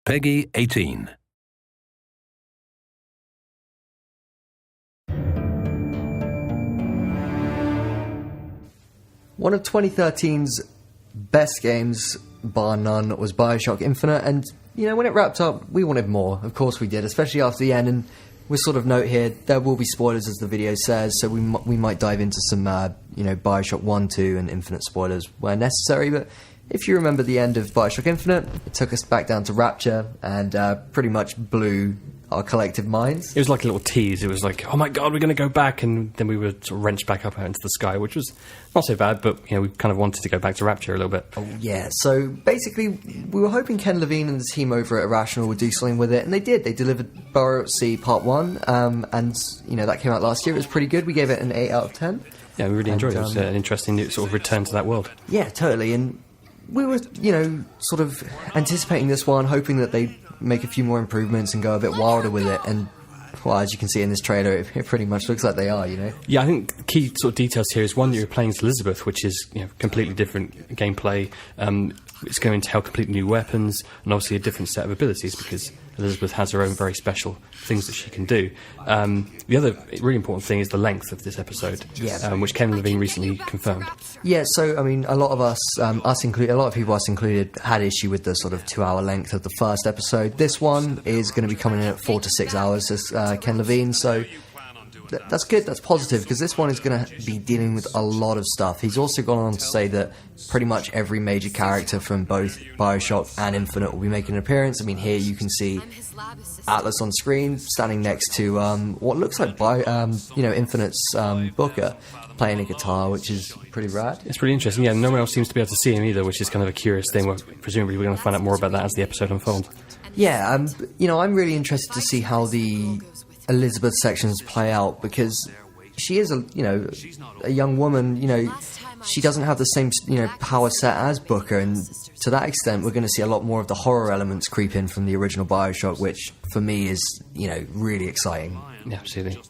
Peggy 18. One of 2013's best games, bar none, was Bioshock Infinite, and, when it wrapped up, we wanted more. Of course we did, especially after the end, and we'll sort of note here, there will be spoilers, as the video says, so we might dive into some, Bioshock 1, 2, and Infinite spoilers where necessary, but if you remember the end of Bioshock Infinite, it took us back down to Rapture, and pretty much blew our collective minds. It was like a little tease. It was like, oh my god, we're going to go back, and then we were sort of wrenched back up out into the sky, which was not so bad, but we kind of wanted to go back to Rapture a little bit. Oh yeah, so basically we were hoping Ken Levine and the team over at Irrational would do something with it, and they did. They delivered Burrow at Sea Part 1, and that came out last year. It was pretty good. We gave it an 8 out of 10. Yeah, we really enjoyed it. It was an interesting new sort of return to that world. Yeah, totally, and we were, sort of anticipating this one, hoping that they'd make a few more improvements and go a bit wilder with it, and, well, as you can see in this trailer, it pretty much looks like they are, Yeah, I think the key sort of details here is, one, that you're playing as Elizabeth, which is, completely different gameplay. It's going to have completely new weapons, and obviously a different set of abilities, because Elizabeth has her own very special things that she can do. The other really important thing is the length of this episode, which Ken Levine recently confirmed. Yeah, so, a lot of us, us included, a lot of people, us included, had issue with the sort of 2-hour length of the first episode. This one is going to be coming in at 4 to 6 hours, says Ken Levine, so that's good, that's positive, because this one is going to be dealing with a lot of stuff. He's also gone on to say that pretty much every major character from both Bioshock and Infinite will be making an appearance. Here you can see Atlas on screen, standing next to what looks like Infinite's Booker, playing a guitar, which is pretty rad. It's pretty interesting, yeah. No one else seems to be able to see him either, which is kind of a curious thing. Presumably we're going to find out more about that as the episode unfolds. Yeah, I'm really interested to see how the Elizabeth sections play out, because she is a young woman. She doesn't have the same power set as Booker, and to that extent we're going to see a lot more of the horror elements creep in from the original Bioshock, which for me is really exciting. Yeah, absolutely.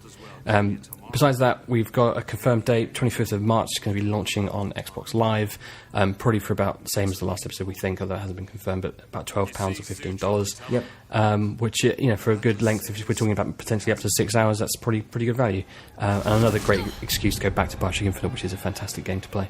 Besides that, we've got a confirmed date, 25th of March. It's going to be launching on Xbox Live, probably for about the same as the last episode, we think, although it hasn't been confirmed, but about £12 or $15. Yep. Which, for a good length, if we're talking about potentially up to 6 hours, that's pretty good value. And another great excuse to go back to Bioshock Infinite, which is a fantastic game to play.